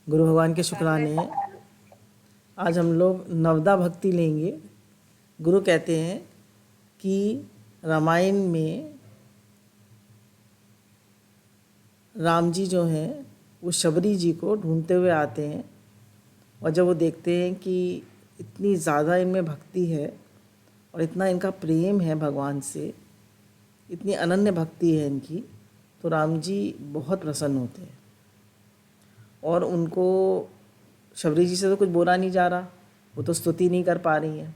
गुरु भगवान के शुक्राने आज हम लोग नवदा भक्ति लेंगे। गुरु कहते हैं कि रामायण में राम जी जो हैं वो शबरी जी को ढूंढते हुए आते हैं, और जब वो देखते हैं कि इतनी ज़्यादा इनमें भक्ति है और इतना इनका प्रेम है भगवान से, इतनी अनन्य भक्ति है इनकी, तो राम जी बहुत प्रसन्न होते हैं। और उनको शबरी जी से तो कुछ बोला नहीं जा रहा, वो तो स्तुति नहीं कर पा रही हैं,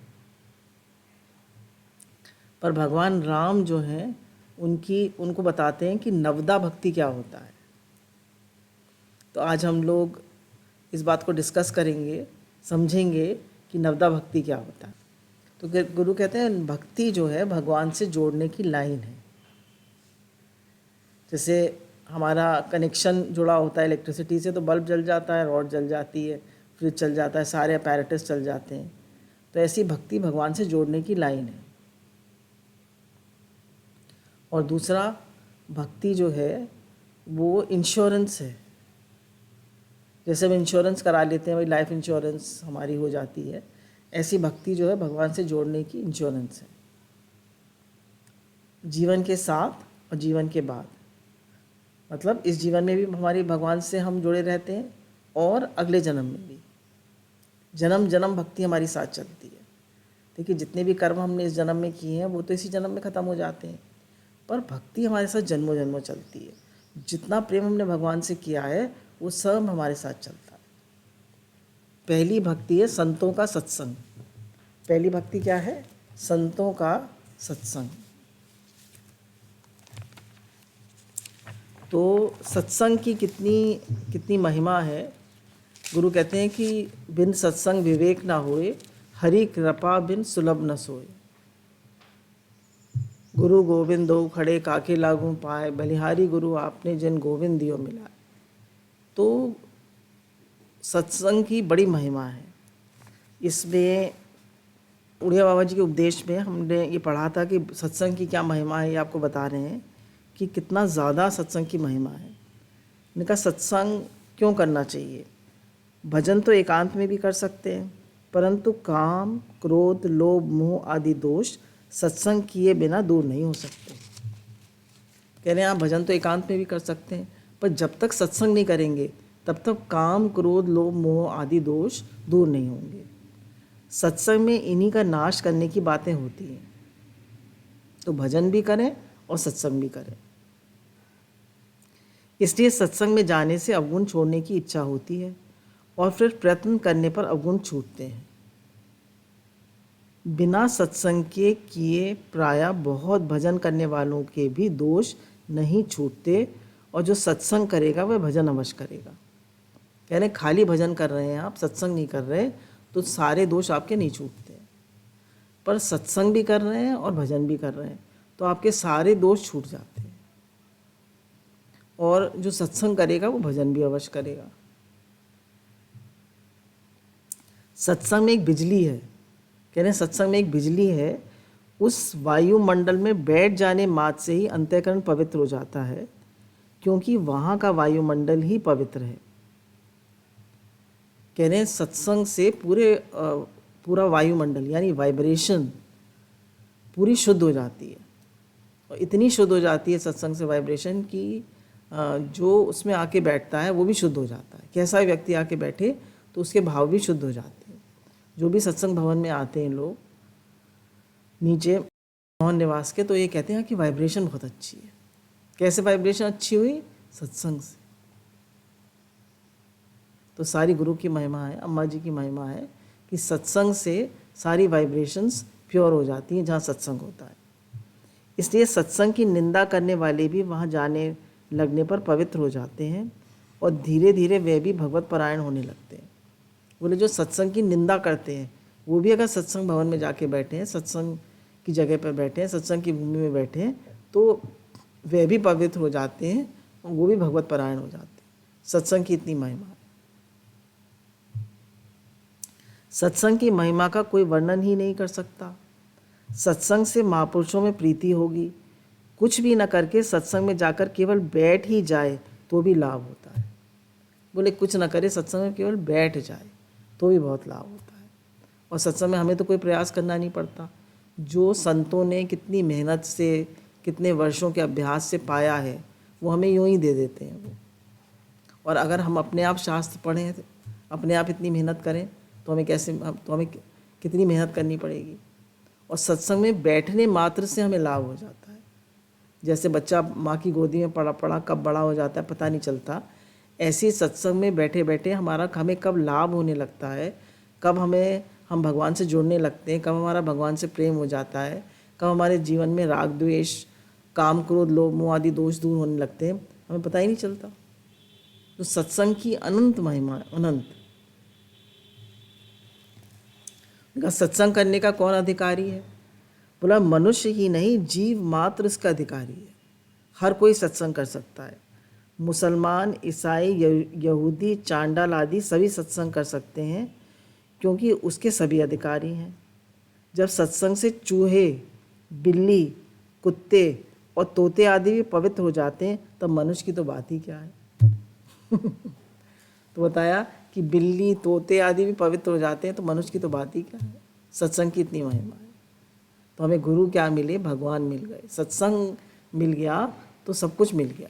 पर भगवान राम जो हैं उनको बताते हैं कि नवदा भक्ति क्या होता है। तो आज हम लोग इस बात को डिस्कस करेंगे, समझेंगे कि नवदा भक्ति क्या होता है। तो गुरु कहते हैं भक्ति जो है भगवान से जोड़ने की लाइन है। जैसे हमारा कनेक्शन जुड़ा होता है इलेक्ट्रिसिटी से, तो बल्ब जल जाता है, रॉड जल जाती है, फ्रिज चल जाता है, सारे अपैरेटस चल जाते हैं। तो ऐसी भक्ति भगवान से जोड़ने की लाइन है। और दूसरा, भक्ति जो है वो इंश्योरेंस है। जैसे हम इंश्योरेंस करा लेते हैं, वही लाइफ इंश्योरेंस हमारी हो जाती है, ऐसी भक्ति जो है भगवान से जोड़ने की इंश्योरेंस है, जीवन के साथ और जीवन के बाद। मतलब इस जीवन में भी हमारी भगवान से हम जुड़े रहते हैं और अगले जन्म में भी, जन्म जन्म भक्ति हमारी साथ चलती है। देखिए, जितने भी कर्म हमने इस जन्म में किए हैं वो तो इसी जन्म में ख़त्म हो जाते हैं, पर भक्ति हमारे साथ जन्मों जन्मों चलती है। जितना प्रेम हमने भगवान से किया है वो सब हमारे साथ चलता है। पहली भक्ति है संतों का सत्संग। पहली भक्ति क्या है? संतों का सत्संग। तो सत्संग की कितनी कितनी महिमा है। गुरु कहते हैं कि बिन सत्संग विवेक ना होए, हरि कृपा बिन सुलभ न सोए। गुरु गोविंद दो खड़े काके लागू पाए, बलिहारी गुरु आपने जिन गोविंद दियो मिलाए। तो सत्संग की बड़ी महिमा है। इसमें उड़िया बाबा जी के उपदेश में हमने ये पढ़ा था कि सत्संग की क्या महिमा है, ये आपको बता रहे हैं कि कितना ज़्यादा सत्संग की महिमा है। इनका सत्संग क्यों करना चाहिए? भजन तो एकांत में भी कर सकते हैं, परंतु काम, क्रोध, लोभ, मोह आदि दोष सत्संग किए बिना दूर नहीं हो सकते। कह रहे हैं आप भजन तो एकांत में भी कर सकते हैं, पर जब तक सत्संग नहीं करेंगे तब तक काम, क्रोध, लोभ, मोह आदि दोष दूर नहीं होंगे। सत्संग में इन्हीं का नाश करने की बातें होती हैं। तो भजन भी करें और सत्संग भी करें। इसलिए सत्संग में जाने से अवगुण छोड़ने की इच्छा होती है और फिर प्रयत्न करने पर अवगुण छूटते हैं। बिना सत्संग के किए प्रायः बहुत भजन करने वालों के भी दोष नहीं छूटते, और जो सत्संग करेगा वह भजन अवश्य करेगा। कह रहे खाली भजन कर रहे हैं आप, सत्संग नहीं कर रहे, तो सारे दोष आपके नहीं छूटते। पर सत्संग भी कर रहे हैं और भजन भी कर रहे हैं तो आपके सारे दोष छूट जाते हैं। और जो सत्संग करेगा वो भजन भी अवश्य करेगा। सत्संग में एक बिजली है। कह रहे हैं सत्संग में एक बिजली है। उस वायुमंडल में बैठ जाने मात्र से ही अंतःकरण पवित्र हो जाता है, क्योंकि वहाँ का वायुमंडल ही पवित्र है। कह रहे हैं सत्संग से पूरा वायुमंडल यानी वाइब्रेशन पूरी शुद्ध हो जाती है, और इतनी शुद्ध हो जाती है सत्संग से वाइब्रेशन कि जो उसमें आके बैठता है वो भी शुद्ध हो जाता है। कैसा व्यक्ति आके बैठे तो उसके भाव भी शुद्ध हो जाते हैं। जो भी सत्संग भवन में आते हैं लोग नीचे मोहन निवास के, तो ये कहते हैं कि वाइब्रेशन बहुत अच्छी है। कैसे वाइब्रेशन अच्छी हुई? सत्संग से। तो सारी गुरु की महिमा है, अम्मा जी की महिमा है कि सत्संग से सारी वाइब्रेशंस प्योर हो जाती हैं जहाँ सत्संग होता है। इसलिए सत्संग की निंदा करने वाले भी वहाँ जाने लगने पर पवित्र हो जाते हैं, और धीरे धीरे वे भी भगवत परायण होने लगते हैं। बोले जो सत्संग की निंदा करते हैं वो भी अगर सत्संग भवन में जाके बैठे हैं, सत्संग की जगह पर बैठे हैं, सत्संग की भूमि में बैठे हैं, तो वे भी पवित्र हो जाते हैं और वो भी भगवत परायण हो जाते हैं। सत्संग की इतनी महिमा है। सत्संग की महिमा का कोई वर्णन ही नहीं कर सकता। सत्संग से महापुरुषों में प्रीति होगी। कुछ भी न करके सत्संग में जाकर केवल बैठ ही जाए तो भी लाभ होता है। बोले कुछ ना करे, सत्संग में केवल बैठ जाए तो भी बहुत लाभ होता है। और सत्संग में हमें तो कोई प्रयास करना नहीं पड़ता। जो संतों ने कितनी मेहनत से, कितने वर्षों के अभ्यास से पाया है, वो हमें यूँ ही दे देते हैं वो। और अगर हम अपने आप शास्त्र पढ़ें, अपने आप इतनी मेहनत करें, तो हमें कितनी मेहनत करनी पड़ेगी। और सत्संग में बैठने मात्र से हमें लाभ हो जाता है। जैसे बच्चा माँ की गोदी में पड़ा पड़ा कब बड़ा हो जाता है पता नहीं चलता, ऐसे ही सत्संग में बैठे बैठे हमें कब लाभ होने लगता है, कब हम भगवान से जुड़ने लगते हैं, कब हमारा भगवान से प्रेम हो जाता है, कब हमारे जीवन में राग द्वेष, काम क्रोध लोभ मोह आदि दोष दूर होने लगते हैं, हमें पता ही नहीं चलता। तो सत्संग की अनंत महिमा है, अनंत। सत्संग करने का कौन अधिकारी है? बोला मनुष्य ही नहीं, जीव मात्र इसका अधिकारी है। हर कोई सत्संग कर सकता है। मुसलमान, ईसाई, यहूदी, चांडाल आदि सभी सत्संग कर सकते हैं, क्योंकि उसके सभी अधिकारी हैं। जब सत्संग से चूहे, बिल्ली, कुत्ते और तोते आदि भी पवित्र हो जाते हैं, तब मनुष्य की तो बात ही क्या है। तो बताया कि बिल्ली, तोते आदि भी पवित्र हो जाते हैं, तो मनुष्य की तो बात ही क्या है। सत्संग की इतनी महिमा है। तो हमें गुरु क्या मिले? भगवान मिल गए। सत्संग मिल गया तो सब कुछ मिल गया।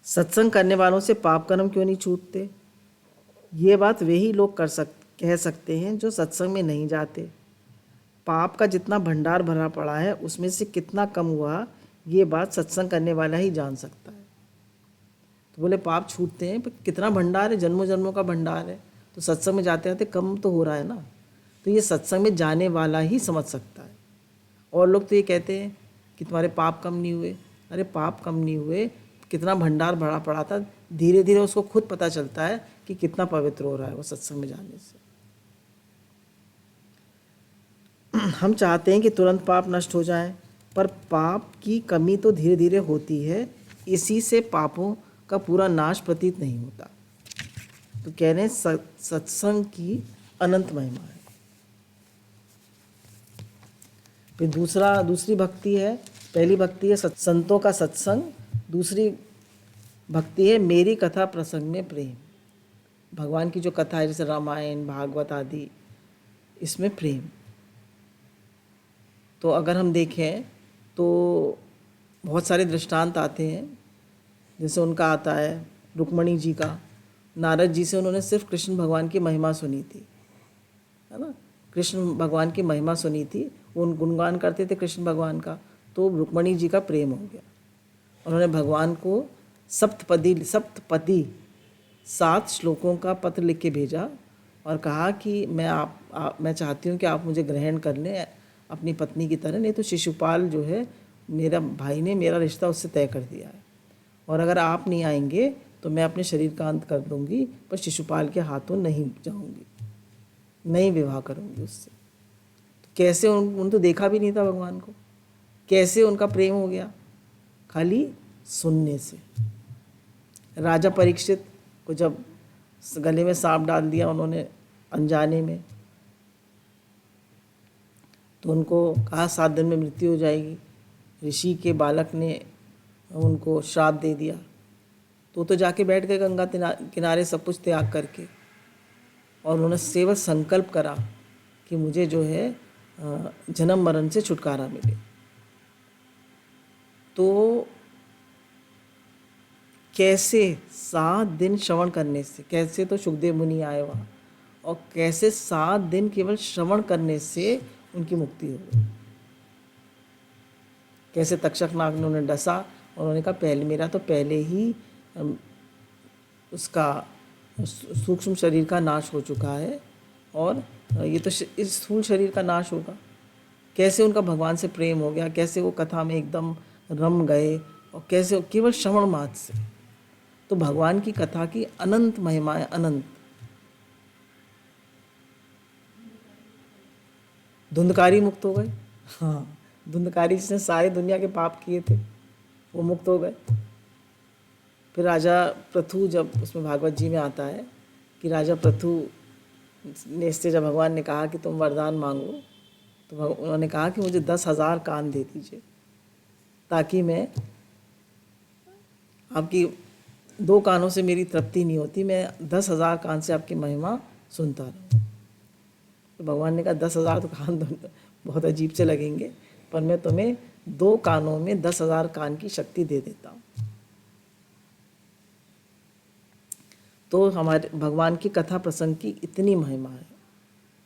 सत्संग करने वालों से पाप कर्म क्यों नहीं छूटते? ये बात वे ही लोग कह सकते हैं जो सत्संग में नहीं जाते। पाप का जितना भंडार भरा पड़ा है, उसमें से कितना कम हुआ, ये बात सत्संग करने वाला ही जान सकता है। तो बोले पाप छूटते हैं, पर कितना भंडार है? जन्मों जन्मों का भंडार है। तो सत्संग में जाते जाते कम तो हो रहा है ना। तो ये सत्संग में जाने वाला ही समझ सकता है। और लोग तो ये कहते हैं कि तुम्हारे पाप कम नहीं हुए। अरे पाप कम नहीं हुए, कितना भंडार भरा पड़ा था। धीरे धीरे उसको खुद पता चलता है कि कितना पवित्र हो रहा है वो सत्संग में जाने से। हम चाहते हैं कि तुरंत पाप नष्ट हो जाए, पर पाप की कमी तो धीरे धीरे होती है। इसी से पापों का पूरा नाश प्रतीत नहीं होता। तो कह रहे हैं सत्संग की अनंत महिमा है। फिर दूसरी भक्ति है। पहली भक्ति है संतों का सत्संग, दूसरी भक्ति है मेरी कथा प्रसंग में प्रेम। भगवान की जो कथा है, जैसे रामायण, भागवत आदि, इसमें प्रेम। तो अगर हम देखें तो बहुत सारे दृष्टांत आते हैं। जैसे उनका आता है रुक्मणी जी का, नारद जी से उन्होंने सिर्फ कृष्ण भगवान की महिमा सुनी थी, है ना। कृष्ण भगवान की महिमा सुनी थी, वो गुणगान करते थे कृष्ण भगवान का, तो रुक्मणी जी का प्रेम हो गया। उन्होंने भगवान को सप्तपदी 7 श्लोकों का पत्र लिख के भेजा और कहा कि मैं चाहती हूँ कि आप मुझे ग्रहण कर लें अपनी पत्नी की तरह, नहीं तो शिशुपाल जो है मेरा भाई ने मेरा रिश्ता उससे तय कर दिया है, और अगर आप नहीं आएंगे तो मैं अपने शरीर का अंत कर दूंगी, पर शिशुपाल के हाथों नहीं जाऊंगी, नहीं विवाह करूंगी उससे। तो कैसे उन तो देखा भी नहीं था भगवान को, कैसे उनका प्रेम हो गया? खाली सुनने से। राजा परीक्षित को जब गले में सांप डाल दिया उन्होंने अनजाने में, तो उनको कहा 7 दिन में मृत्यु हो जाएगी। ऋषि के बालक ने उनको श्राप दे दिया, तो जाके बैठ गए गंगा किनारे सब कुछ त्याग करके, और उन्होंने केवल संकल्प करा कि मुझे जो है जन्म मरण से छुटकारा मिले। तो कैसे 7 दिन श्रवण करने से, कैसे तो सुखदेव मुनि आए वहाँ, और कैसे 7 दिन केवल श्रवण करने से उनकी मुक्ति हो गई। कैसे तक्षक नाग ने उन्हें डसा और उन्होंने कहा मेरा तो पहले ही उसका सूक्ष्म शरीर का नाश हो चुका है, और ये तो इस स्थूल शरीर का नाश होगा। कैसे उनका भगवान से प्रेम हो गया, कैसे वो कथा में एकदम रम गए, और कैसे केवल श्रवण मात्र से। तो भगवान की कथा की अनंत महिमा है, अनंत। धुंधकारी मुक्त हो गए। हाँ, धुंधकारी जिसने सारी दुनिया के पाप किए थे वो मुक्त हो गए। फिर राजा पृथु, जब उसमें भागवत जी में आता है कि राजा पृथु ने से जब भगवान ने कहा कि तुम वरदान मांगो, तो उन्होंने कहा कि मुझे 10,000 कान दे दीजिए, ताकि मैं आपकी 2 कानों से मेरी तृप्ति नहीं होती, मैं 10,000 कान से आपकी महिमा सुनता रहूँ। तो भगवान ने कहा 10,000 तो कान तो बहुत अजीब से लगेंगे, पर मैं तुम्हें 2 कानों में 10,000 कान की शक्ति दे देता हूँ। तो हमारे भगवान की कथा प्रसंग की इतनी महिमा है।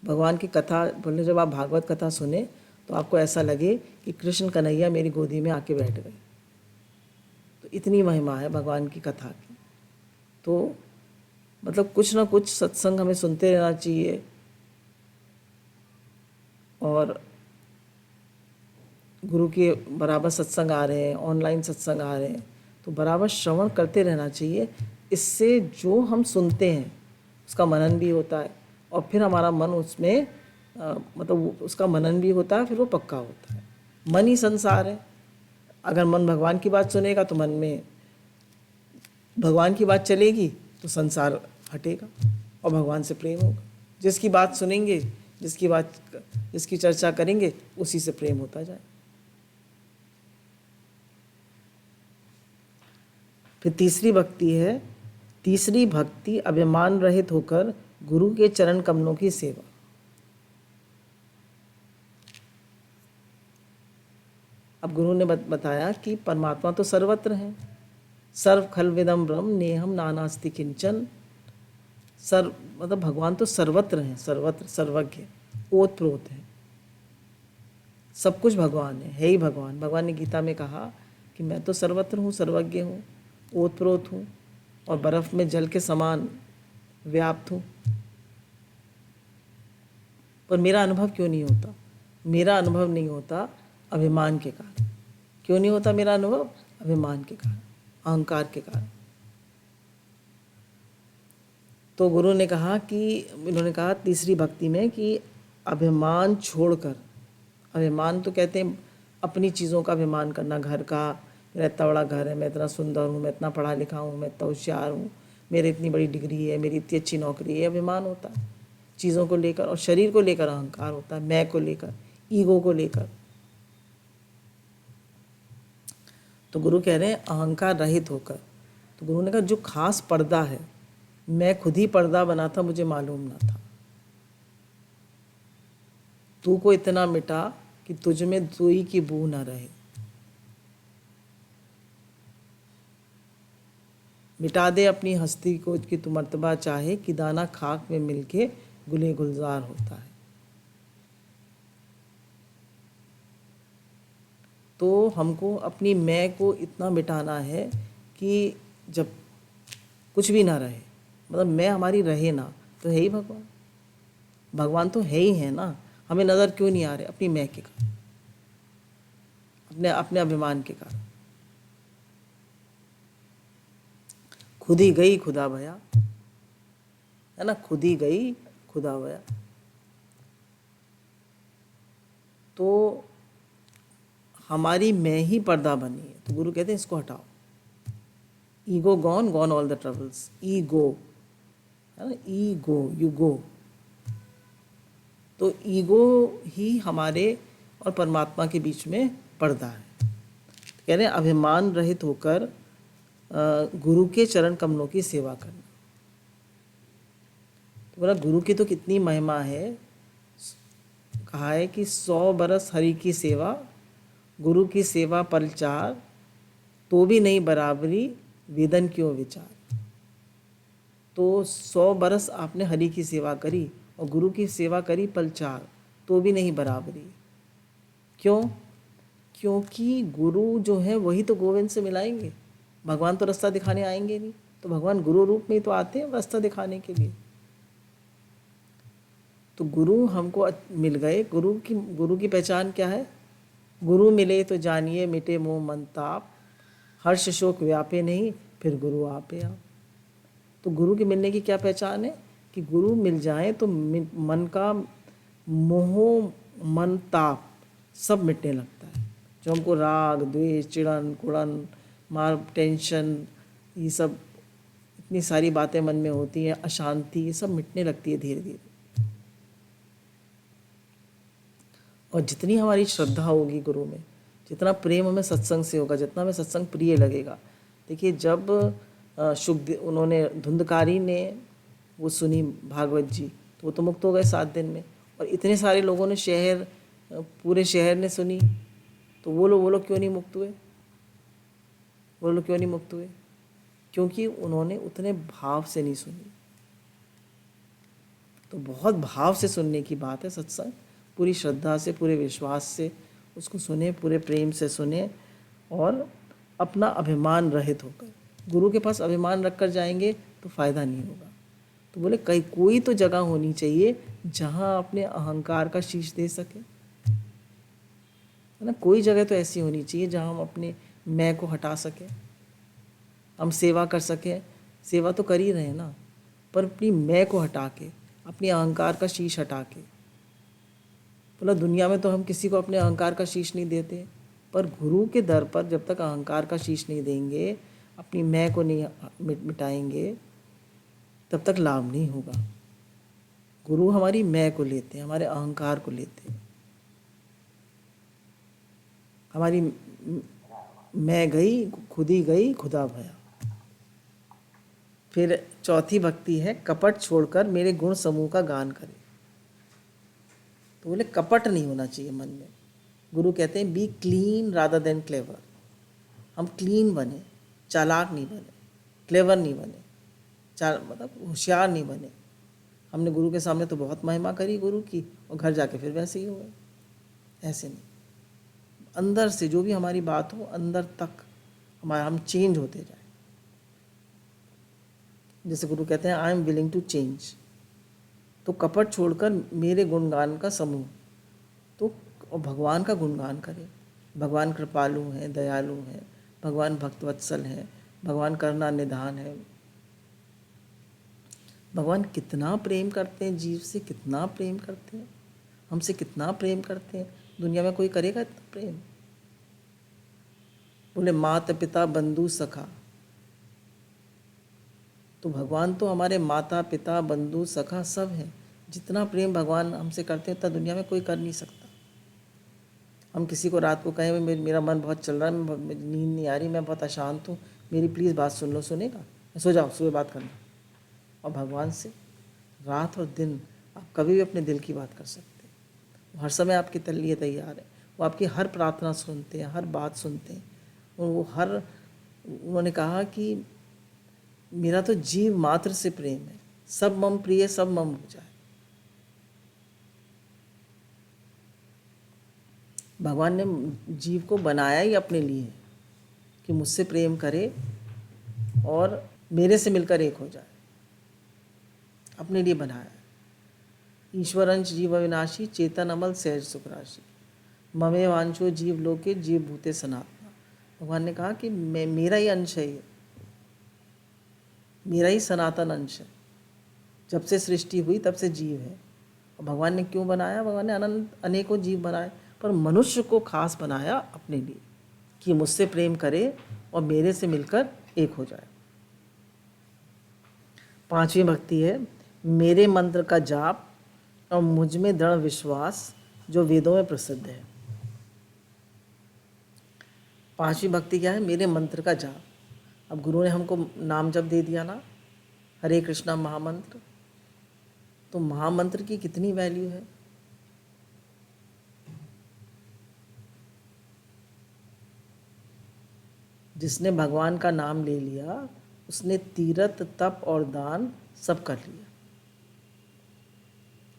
भगवान की कथा बोले, जब आप भागवत कथा सुने तो आपको ऐसा लगे कि कृष्ण कन्हैया मेरी गोदी में आके बैठ गए। तो इतनी महिमा है भगवान की कथा की। तो मतलब कुछ ना कुछ सत्संग हमें सुनते रहना चाहिए, और गुरु के बराबर सत्संग आ रहे हैं, ऑनलाइन सत्संग आ रहे हैं, तो बराबर श्रवण करते रहना चाहिए। इससे जो हम सुनते हैं उसका मनन भी होता है, और फिर हमारा मन उसमें मतलब उसका मनन भी होता है, फिर वो पक्का होता है। मन ही संसार है। अगर मन भगवान की बात सुनेगा तो मन में भगवान की बात चलेगी, तो संसार हटेगा और भगवान से प्रेम होगा। जिसकी बात सुनेंगे, जिसकी चर्चा करेंगे, उसी से प्रेम होता जाए। फिर तीसरी भक्ति है, तीसरी भक्ति अभिमान रहित होकर गुरु के चरण कमलों की सेवा। अब गुरु ने बताया कि परमात्मा तो सर्वत्र है, सर्व खलविदम ब्रह्म नेहम नानास्ति किंचन। सर्व मतलब भगवान तो सर्वत्र हैं, सर्वत्र, सर्वज्ञ, ओत प्रोत है, सब कुछ भगवान है ही भगवान। भगवान ने गीता में कहा कि मैं तो सर्वत्र हूँ, सर्वज्ञ हूँ, ओत प्रोत हूँ, और बर्फ़ में जल के समान व्याप्त हूँ। पर मेरा अनुभव क्यों नहीं होता? मेरा अनुभव नहीं होता अभिमान के कारण। क्यों नहीं होता मेरा अनुभव? अभिमान के कारण, अहंकार के कारण। तो गुरु ने कहा कि, इन्होंने कहा तीसरी भक्ति में कि अभिमान छोड़कर, अभिमान तो कहते हैं अपनी चीज़ों का अभिमान करना, घर का, मेरा इतना बड़ा घर है, मैं इतना सुंदर हूँ, मैं इतना पढ़ा लिखा हूँ, मैं इतना होशियार हूँ, मेरी इतनी बड़ी डिग्री है, मेरी इतनी अच्छी नौकरी है, अभिमान होता है चीज़ों को लेकर। और शरीर को लेकर अहंकार होता है, मैं को लेकर, ईगो को लेकर। तो गुरु कह रहे हैं अहंकार रहित होकर। तो गुरु ने कहा जो खास पर्दा है, मैं खुद ही पर्दा बना था, मुझे मालूम ना था। तू को इतना मिटा कि तुझ में दुई की बू ना रहे। मिटा दे अपनी हस्ती को कि तू मर्तबा चाहे, कि दाना खाक में मिलके गुले गुलजार होता है। तो हमको अपनी मैं को इतना मिटाना है कि जब कुछ भी ना रहे, मतलब मैं हमारी रहे ना, तो है ही भगवान। भगवान तो है ही है ना, हमें नज़र क्यों नहीं आ रहे? अपनी मैं के कारण, अपने अपने अभिमान के कारण। खुद ही गई खुदा भया, है ना, खुद ही गई खुदा भया। तो हमारी मैं ही पर्दा बनी है। तो गुरु कहते हैं इसको हटाओ। Ego gone, gone all the troubles. Ego, है ना, ईगो, यू गो। तो ईगो ही हमारे और परमात्मा के बीच में पर्दा है। कह रहे हैं अभिमान रहित होकर गुरु के चरण कमलों की सेवा करना। तो बोला गुरु की तो कितनी महिमा है। कहा है कि 100 बरस हरि की सेवा, गुरु की सेवा पलचार, तो भी नहीं बराबरी, वेदन क्यों विचार। तो 100 बरस आपने हरि की सेवा करी और गुरु की सेवा करी पलचार, तो भी नहीं बराबरी। क्यों? क्योंकि गुरु जो है वही तो गोविंद से मिलाएंगे। भगवान तो रास्ता दिखाने आएंगे नहीं, तो भगवान गुरु रूप में ही तो आते हैं रास्ता दिखाने के लिए। तो गुरु हमको मिल गए। गुरु की पहचान क्या है? गुरु मिले तो जानिए मिटे मोह मन ताप, हर्ष शोक व्यापे नहीं, फिर गुरु आपे आप। तो गुरु के मिलने की क्या पहचान है? कि गुरु मिल जाए तो मन का मोह मन ताप सब मिटने लगता है। जो हमको राग द्वेष चिड़न कुड़न मार टेंशन, ये सब इतनी सारी बातें मन में होती हैं, अशांति, ये सब मिटने लगती है धीरे धीरे। और जितनी हमारी श्रद्धा होगी गुरु में, जितना प्रेम हमें सत्संग से होगा, जितना हमें सत्संग प्रिय लगेगा, देखिए जब शुकदेव उन्होंने धुंधकारी ने वो सुनी भागवत जी, तो वो तो मुक्त हो गए 7 दिन में। और इतने सारे लोगों ने पूरे शहर ने सुनी, तो वो लोग क्यों नहीं मुक्त हुए? वो लोग क्यों नहीं मुक्त हुए? क्योंकि उन्होंने उतने भाव से नहीं सुनी। तो बहुत भाव से सुनने की बात है सत्संग। पूरी श्रद्धा से, पूरे विश्वास से उसको सुने, पूरे प्रेम से सुने, और अपना अभिमान रहित होकर। गुरु के पास अभिमान रख कर जाएंगे तो फ़ायदा नहीं होगा। तो बोले कोई तो जगह होनी चाहिए जहाँ अपने अहंकार का शीश दे सके, है ना। कोई जगह तो ऐसी होनी चाहिए जहाँ हम अपने मैं को हटा सकें, हम सेवा कर सकें। सेवा तो कर ही रहे हैं ना, पर अपनी मैं को हटा के, अपनी अहंकार का शीश हटा के। बोला दुनिया में तो हम किसी को अपने अहंकार का शीश नहीं देते, पर गुरु के दर पर जब तक अहंकार का शीश नहीं देंगे, अपनी मैं को नहीं मिटाएंगे, तब तक लाभ नहीं होगा। गुरु हमारी मैं को लेते हैं, हमारे अहंकार को लेते हैं। हमारी मैं गई, खुद ही गई, खुदा भया। फिर चौथी भक्ति है, कपट छोड़कर मेरे गुण समूह का गान करे। तो बोले कपट नहीं होना चाहिए मन में। गुरु कहते हैं B clean rather than clever. हम क्लीन बने, चालाक नहीं बने, क्लेवर नहीं बने, मतलब होशियार नहीं बने। हमने गुरु के सामने तो बहुत महिमा करी गुरु की, और घर जाके फिर वैसे ही हो गए। ऐसे नहीं, अंदर से जो भी हमारी बात हो, अंदर तक हम चेंज होते जाए। जैसे गुरु कहते हैं I am willing to change. तो कपट छोड़कर मेरे गुणगान का समूह, तो भगवान का गुणगान करें। भगवान कृपालु हैं, दयालु हैं, भगवान भक्तवत्सल हैं, भगवान करुणा निधान है। भगवान कितना प्रेम करते हैं, जीव से कितना प्रेम करते हैं, हमसे कितना प्रेम करते हैं। दुनिया में कोई करेगा इतना प्रेम? बोले माता पिता बंधु सखा। तो भगवान तो हमारे माता पिता बंधु सखा सब हैं। जितना प्रेम भगवान हमसे करते हैं उतना दुनिया में कोई कर नहीं सकता। हम किसी को रात को कहें मेरा मन बहुत चल रहा है, नींद नहीं आ रही, मैं बहुत अशांत हूँ, मेरी प्लीज़ बात सुन लो, सुनेगा? सो जाओ, सुबह बात करना। और भगवान से रात और दिन आप कभी भी अपने दिल की बात कर सकते हैं। हर समय आपके लिए तैयार है। वो आपकी हर प्रार्थना सुनते हैं, हर बात सुनते हैं। उन्होंने कहा कि मेरा तो जीव मात्र से प्रेम है, सब मम प्रिय सब मम हो जाए। भगवान ने जीव को बनाया ही अपने लिए कि मुझसे प्रेम करे और मेरे से मिलकर एक हो जाए। अपने लिए बनाया। ईश्वरंश जीव अविनाशी चेतन अमल सहज सुख राशि ममे वांछो जीव लोके जीव भूते सनातना। भगवान ने कहा कि मेरा ही अंश है, ये मेरा ही सनातन अंश है। जब से सृष्टि हुई तब से जीव है। और भगवान ने क्यों बनाया? भगवान ने अनेकों जीव बनाए, पर मनुष्य को खास बनाया अपने लिए कि मुझसे प्रेम करे और मेरे से मिलकर एक हो जाए। 5वीं भक्ति है, मेरे मंत्र का जाप और मुझ में दृढ़ विश्वास जो वेदों में प्रसिद्ध है। 5वीं भक्ति क्या है? मेरे मंत्र का जाप। अब गुरु ने हमको नाम जप दे दिया ना, हरे कृष्णा महामंत्र। तो महामंत्र की कितनी वैल्यू है। जिसने भगवान का नाम ले लिया उसने तीरथ तप और दान सब कर लिया।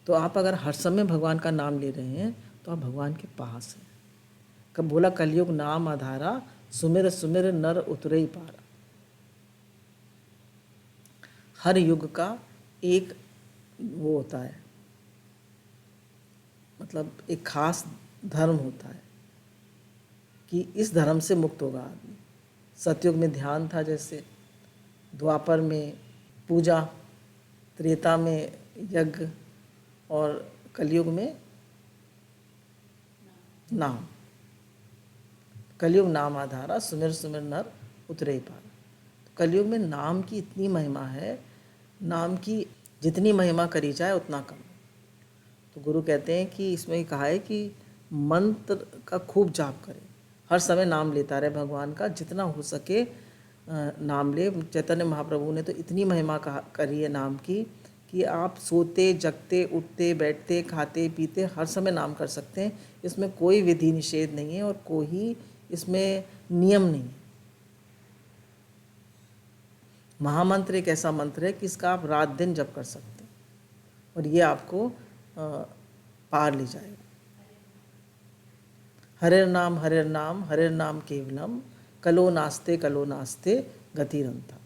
तो आप अगर हर समय भगवान का नाम ले रहे हैं तो आप भगवान के पास हैं। कब बोला कलयुग नाम आधारा सुमिर सुमिर नर उतरे ही पारा। हर युग का एक वो होता है, मतलब एक खास धर्म होता है कि इस धर्म से मुक्त होगा आदमी। सतयुग में ध्यान था, जैसे द्वापर में पूजा, त्रेता में यज्ञ और कलयुग में नाम। कलयुग नाम आधारा सुमिर सुमिर नर उतरे ही पारा। कलयुग में नाम की इतनी महिमा है, नाम की जितनी महिमा करी जाए उतना कम। तो गुरु कहते हैं कि इसमें कहा है कि मंत्र का खूब जाप करें, हर समय नाम लेता रहे भगवान का, जितना हो सके नाम ले। चैतन्य महाप्रभु ने तो इतनी महिमा करी है नाम की कि आप सोते जगते उठते बैठते खाते पीते हर समय नाम कर सकते हैं। इसमें कोई विधि निषेध नहीं है और कोई इसमें नियम नहीं है। महामंत्र एक ऐसा मंत्र है कि इसका आप रात दिन जप कर सकते हैं और ये आपको पार ले जाएगा। हरिर नाम केवलम कलो नास्ते गतिरंता।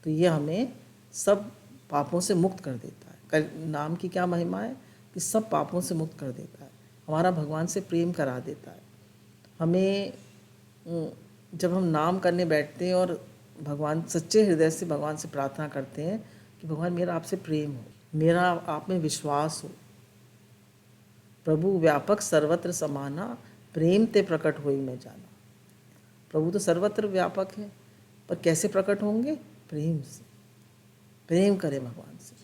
तो ये हमें सब पापों से मुक्त कर देता है। नाम की क्या महिमा है कि सब पापों से मुक्त कर देता है, हमारा भगवान से प्रेम करा देता है। हमें जब हम नाम करने बैठते हैं और भगवान सच्चे हृदय से भगवान से प्रार्थना करते हैं कि भगवान मेरा आपसे प्रेम हो, मेरा आप में विश्वास हो। प्रभु व्यापक सर्वत्र समाना, प्रेम ते प्रकट होई मैं जाना। प्रभु तो सर्वत्र व्यापक है, पर कैसे प्रकट होंगे? प्रेम से। प्रेम करें भगवान से।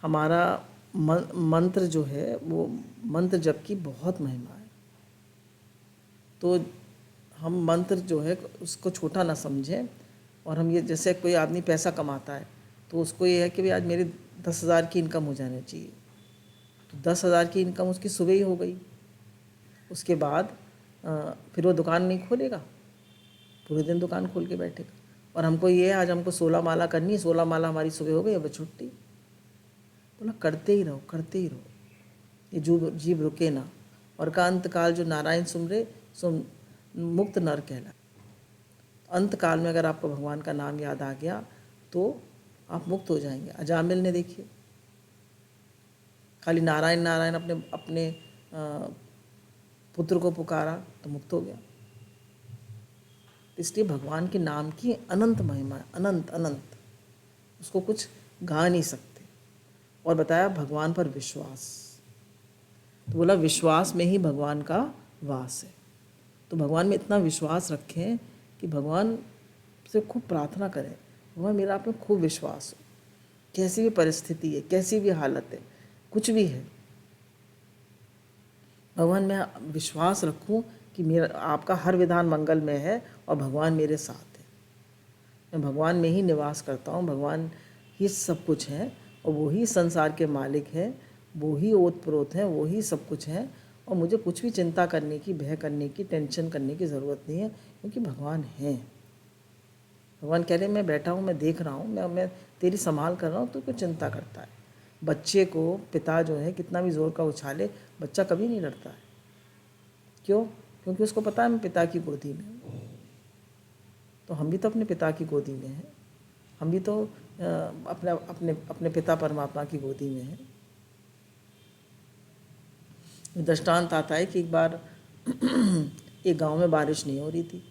हमारा मंत्र जो है वो मंत्र जप की बहुत महिमा है। तो हम मंत्र जो है उसको छोटा ना समझें और हम ये, जैसे कोई आदमी पैसा कमाता है तो उसको ये है कि भाई आज मेरी 10,000 की इनकम हो जानी चाहिए। तो 10,000 की इनकम उसकी सुबह ही हो गई, उसके बाद फिर वो दुकान नहीं खोलेगा, पूरे दिन दुकान खोल के बैठेगा। और हमको ये है आज हमको 16 माला करनी है, 16 माला हमारी सुबह हो गई, अब छुट्टी। बोला करते ही रहो, करते ही रहो, ये जीव रुके ना। और का अंत काल जो नारायण सुमरे सो मुक्त नर कहला। अंत काल में अगर आपको भगवान का नाम याद आ गया तो आप मुक्त हो जाएंगे। अजामिल ने देखिए खाली नारायण नारायण अपने पुत्र को पुकारा तो मुक्त हो गया। इसलिए भगवान के नाम की अनंत महिमा है, अनंत अनंत, उसको कुछ गा नहीं सकते। और बताया भगवान पर विश्वास, तो बोला विश्वास में ही भगवान का वास है। तो भगवान में इतना विश्वास रखें कि भगवान से खूब प्रार्थना करें, भगवान मेरा आप में खूब विश्वास हो, कैसी भी परिस्थिति है, कैसी भी हालत है, कुछ भी है, भगवान मैं विश्वास रखूं कि मेरा आपका हर विधान मंगल में है और भगवान मेरे साथ है। मैं भगवान में ही निवास करता हूँ, भगवान ही सब कुछ है और वो ही संसार के मालिक है, वो ही ओत प्रोत है, वो ही सब कुछ है। और मुझे कुछ भी चिंता करने की, भय करने की, टेंशन करने की ज़रूरत नहीं है, क्योंकि भगवान है। भगवान कह रहे मैं बैठा हूँ, मैं देख रहा हूँ, मैं तेरी संभाल कर रहा हूँ, तो क्यों चिंता करता है। बच्चे को पिता जो है कितना भी ज़ोर का उछाले, बच्चा कभी नहीं डरता है। क्यों? क्योंकि उसको पता है मैं पिता की गोदी में हूँ। तो हम भी तो अपने पिता की गोदी में हैं, हम भी तो अपने अपने अपने पिता परमात्मा की गोदी में हैं। दृष्टांत आता है कि एक बार एक गांव में बारिश नहीं हो रही थी,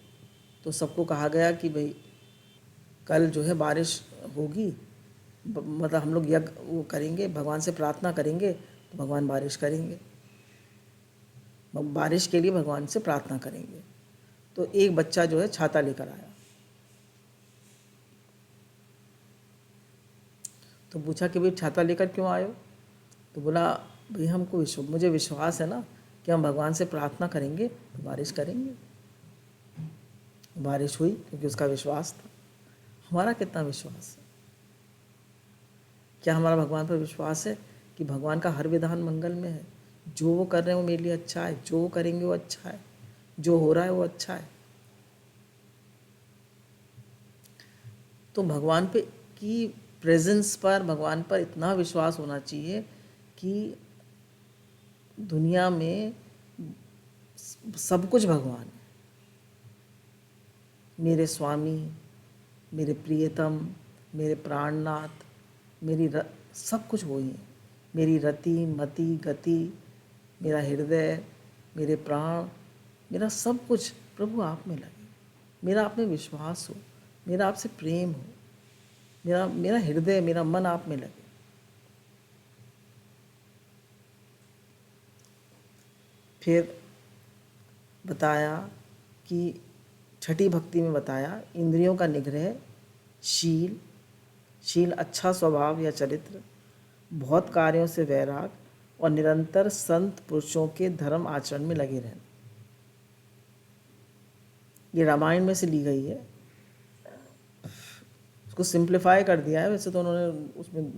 तो सबको कहा गया कि भाई कल जो है बारिश होगी, मतलब हम लोग यज्ञ वो करेंगे, भगवान से प्रार्थना करेंगे तो भगवान बारिश करेंगे, बारिश के लिए भगवान से प्रार्थना करेंगे। तो एक बच्चा जो है छाता लेकर आया, तो पूछा कि भाई छाता लेकर क्यों आयो? तो बोला भाई हमको मुझे विश्वास है ना कि हम भगवान से प्रार्थना करेंगे तो बारिश करेंगे। बारिश हुई क्योंकि उसका विश्वास था। हमारा कितना विश्वास है? क्या हमारा भगवान पर विश्वास है कि भगवान का हर विधान मंगल में है, जो वो कर रहे हैं वो मेरे लिए अच्छा है, जो वो करेंगे वो अच्छा है, जो हो रहा है वो अच्छा है। तो भगवान पे की प्रेजेंस पर, भगवान पर इतना विश्वास होना चाहिए कि दुनिया में सब कुछ भगवान है। मेरे स्वामी, मेरे प्रियतम, मेरे प्राणनाथ, सब कुछ वही है। मेरी रति मति गति, मेरा हृदय, मेरे प्राण, मेरा सब कुछ प्रभु आप में लगे, मेरा आप में विश्वास हो, मेरा आपसे प्रेम हो, मेरा हृदय, मेरा मन आप में लगे। फिर बताया कि छठी भक्ति में बताया इंद्रियों का निग्रह, शील अच्छा स्वभाव या चरित्र, बहुत कार्यों से वैराग और निरंतर संत पुरुषों के धर्म आचरण में लगे रहना। ये रामायण में से ली गई है, उसको सिंप्लीफाई कर दिया है। वैसे तो उन्होंने उसमें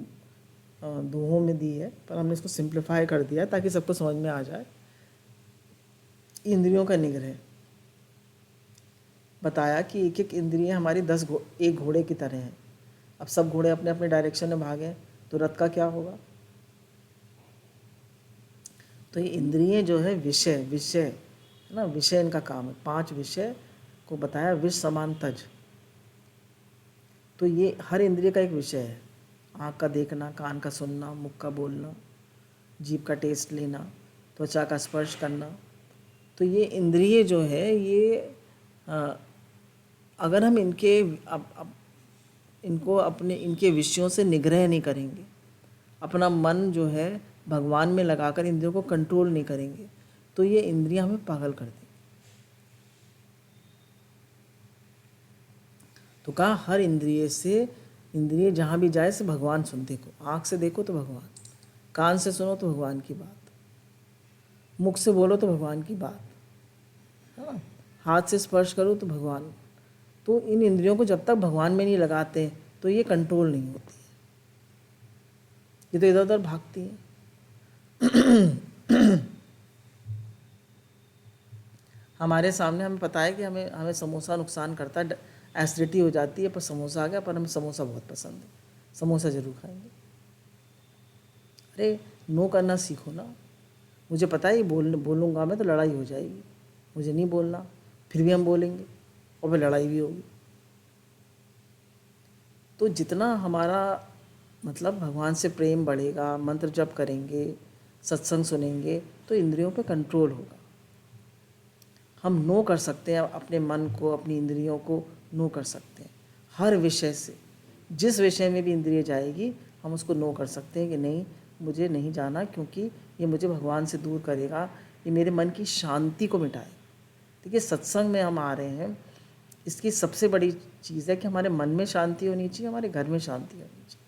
दोहों में दी है, पर हमने इसको सिंप्लीफाई कर दिया ताकि सबको समझ में आ जाए। इंद्रियों का निग्रह बताया कि एक एक इंद्रियां हमारी एक घोड़े की तरह हैं। अब सब घोड़े अपने अपने डायरेक्शन में भागें तो रथ का क्या होगा। तो ये इंद्रियां जो है विषय है ना, विषय इनका काम है। 5 विषय को बताया, विष समान तज। तो ये हर इंद्रिय का एक विषय है। आँख का देखना, कान का सुनना, मुख का बोलना, जीभ का टेस्ट लेना, त्वचा का स्पर्श करना। तो ये इंद्रिय जो है ये अगर हम इनको अपने इनके विषयों से निग्रह नहीं करेंगे, अपना मन जो है भगवान में लगाकर इंद्रियों को कंट्रोल नहीं करेंगे, तो ये इंद्रियां हमें पागल कर देंगी। तो कहा हर इंद्रिय जहाँ भी जाए से भगवान सुन। देखो, आँख से देखो तो भगवान, कान से सुनो तो भगवान की बात, मुख से बोलो तो भगवान की बात, है ना, हाथ से स्पर्श करो तो भगवान। तो इन इंद्रियों को जब तक भगवान में नहीं लगाते तो ये कंट्रोल नहीं होती है, ये तो इधर उधर भागती हैं। हमारे सामने हमें पता है कि हमें समोसा नुकसान करता है, एसिडिटी हो जाती है, पर समोसा आ गया, पर हमें समोसा बहुत पसंद है, समोसा ज़रूर खाएंगे। अरे नो करना सीखो ना। मुझे पता है ये बोलूँगा मैं तो लड़ाई हो जाएगी, मुझे नहीं बोलना, फिर भी हम बोलेंगे और फिर लड़ाई भी होगी। तो जितना हमारा मतलब भगवान से प्रेम बढ़ेगा, मंत्र जप करेंगे, सत्संग सुनेंगे, तो इंद्रियों पे कंट्रोल होगा। हम नो कर सकते हैं अपने मन को, अपनी इंद्रियों को नो कर सकते हैं हर विषय से। जिस विषय में भी इंद्रिय जाएगी हम उसको नो कर सकते हैं कि नहीं, मुझे नहीं जाना, क्योंकि ये मुझे भगवान से दूर करेगा, ये मेरे मन की शांति को मिटाए। देखिए, सत्संग में हम आ रहे हैं, इसकी सबसे बड़ी चीज़ है कि हमारे मन में शांति होनी चाहिए, हमारे घर में शांति होनी चाहिए।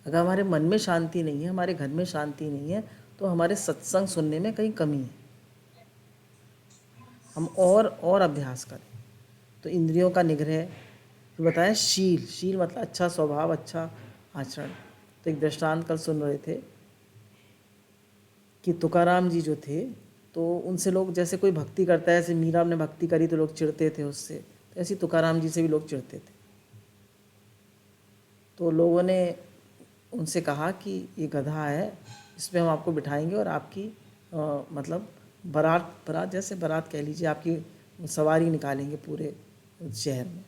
अगर हमारे मन में शांति नहीं है, हमारे घर में शांति नहीं है, तो हमारे सत्संग सुनने में कहीं कमी है। हम और अभ्यास करें। तो इंद्रियों का निग्रह, तो बताया शील मतलब अच्छा स्वभाव, अच्छा आचरण। तो एक दृष्टांत कल सुन रहे थे कि तुकाराम जी जो थे, तो उनसे लोग, जैसे कोई भक्ति करता है, जैसे मीरा ने भक्ति करी तो लोग चिढ़ते थे उससे, तो ऐसे तुकाराम जी से भी लोग चिढ़ते थे। तो लोगों ने उनसे कहा कि ये गधा है, इसमें हम आपको बिठाएंगे और आपकी मतलब बारात जैसे बारात कह लीजिए, आपकी सवारी निकालेंगे पूरे शहर में।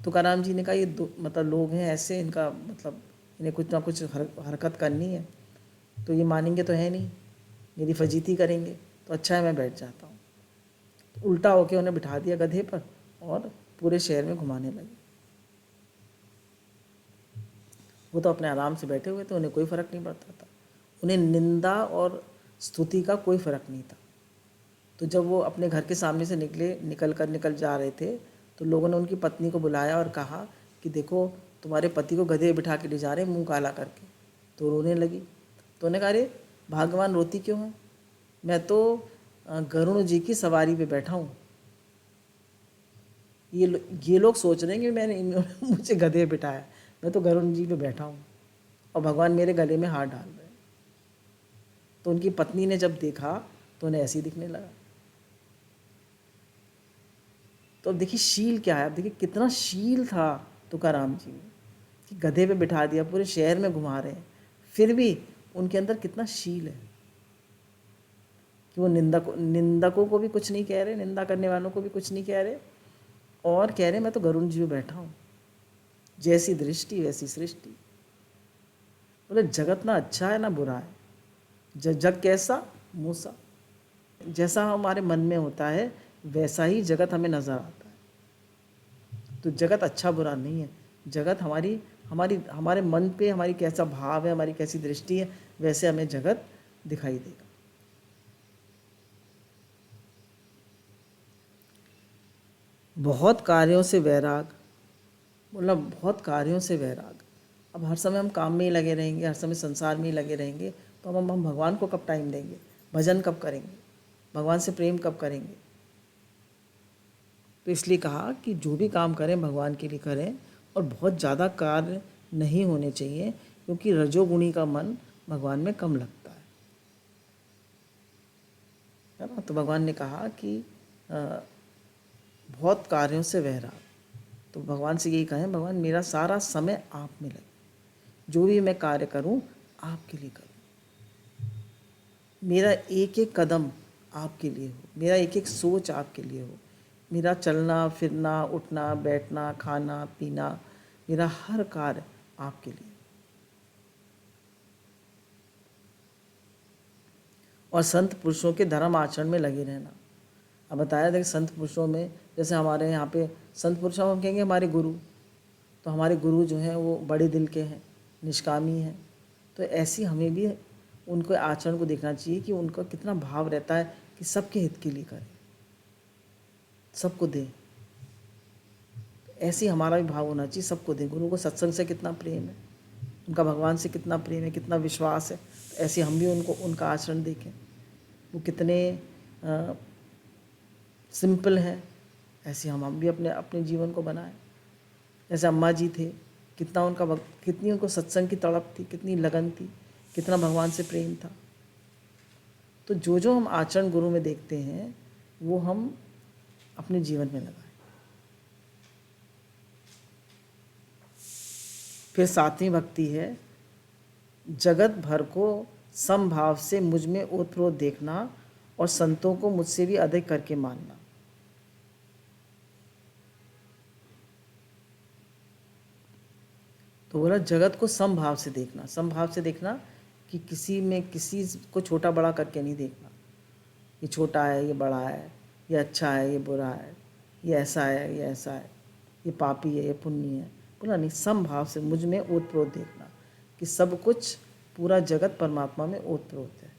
तुकाराम जी ने कहा ये मतलब लोग हैं ऐसे, इनका मतलब इन्हें कुछ ना कुछ हरकत करनी है, तो ये मानेंगे तो है नहीं, मेरी फजीती करेंगे, तो अच्छा है मैं बैठ जाता हूँ। तो उल्टा होके उन्हें बिठा दिया गधे पर और पूरे शहर में घुमाने लगे। वो तो अपने आराम से बैठे हुए थे, उन्हें कोई फ़र्क नहीं पड़ता था, उन्हें निंदा और स्तुति का कोई फ़र्क नहीं था। तो जब वो अपने घर के सामने से निकल जा रहे थे, तो लोगों ने उनकी पत्नी को बुलाया और कहा कि देखो तुम्हारे पति को गधे बिठा के ले जा रहे हैं मुंह काला करके। तो रोने लगी। तो उन्होंने कहा, अरे भगवान रोती क्यों है, मैं तो गरुण जी की सवारी पे बैठा हूँ। ये लोग सोच रहे हैं कि इन्होंने मुझे गधे बिठाया, मैं तो गरुण जी पे बैठा हूँ और भगवान मेरे गले में हाथ डाल रहे हैं। तो उनकी पत्नी ने जब देखा तो उन्हें ऐसे ही दिखने लगा। तो अब देखिए शील क्या है, अब देखिए कितना शील था तुकाराम जी में, कि गधे पे बिठा दिया, पूरे शहर में घुमा रहे हैं, फिर भी उनके अंदर कितना शील है कि वो निंदकों को भी कुछ नहीं कह रहे, निंदा करने वालों को भी कुछ नहीं कह रहे, और कह रहे मैं तो गरुण जी में बैठा हूँ, जैसी दृष्टि वैसी सृष्टि। बोले जगत ना अच्छा है ना बुरा है, जग कैसा मूसा, जैसा हमारे मन में होता है वैसा ही जगत हमें नज़र आता है। तो जगत अच्छा बुरा नहीं है, जगत हमारे मन पे हमारी कैसा भाव है, हमारी कैसी दृष्टि है, वैसे हमें जगत दिखाई देगा। बहुत कार्यों से वैराग, मतलब बहुत कार्यों से वैराग। अब हर समय हम काम में ही लगे रहेंगे, हर समय संसार में ही लगे रहेंगे, तो हम भगवान को कब टाइम देंगे, भजन कब करेंगे, भगवान से प्रेम कब करेंगे? तो इसलिए कहा कि जो भी काम करें भगवान के लिए करें, और बहुत ज़्यादा कार्य नहीं होने चाहिए, क्योंकि रजोगुणी का मन भगवान में कम लगता है ना। तो भगवान ने कहा कि बहुत कार्यों से वहरा, तो भगवान से यही कहें, भगवान मेरा सारा समय आप में लगे, जो भी मैं कार्य करूं आपके लिए करूं, मेरा एक एक कदम आपके लिए हो, मेरा एक एक सोच आपके लिए हो, मेरा चलना फिरना उठना बैठना खाना पीना, मेरा हर कार्य आपके लिए। और संत पुरुषों के धर्म आचरण में लगे रहना। अब बताया था कि संत पुरुषों में, जैसे हमारे यहाँ पे संत पुरुषों हम कहेंगे हमारे गुरु, तो हमारे गुरु जो हैं वो बड़े दिल के हैं, निष्कामी हैं। तो ऐसी हमें भी उनके आचरण को देखना चाहिए कि उनका कितना भाव रहता है कि सबके हित के लिए करें, सबको दें। तो ऐसे हमारा भी भाव होना चाहिए, सबको दें। गुरु को सत्संग से कितना प्रेम है, उनका भगवान से कितना प्रेम है, कितना विश्वास है। तो ऐसे हम भी उनका आचरण देखें, वो कितने सिंपल हैं, ऐसे हम भी अपने अपने जीवन को बनाएं। जैसे अम्मा जी थे, कितना कितनी उनको सत्संग की तड़प थी, कितनी लगन थी, कितना भगवान से प्रेम था। तो जो जो हम आचरण गुरु में देखते हैं वो हम अपने जीवन में लगाएं। फिर सातवीं भक्ति है, जगत भर को समभाव से मुझ में ओतप्रोत देखना और संतों को मुझसे भी अधिक करके मानना। तो बोला जगत को समभाव से देखना, समभाव से देखना कि किसी में किसी को छोटा बड़ा करके नहीं देखना, ये छोटा है ये बड़ा है, ये अच्छा है ये बुरा है, ये ऐसा है ये ऐसा है, ये पापी है ये पुण्य है। बोला नहीं, समभाव से मुझ में ओतप्रोत देखना कि सब कुछ पूरा जगत परमात्मा में ओतप्रोत है।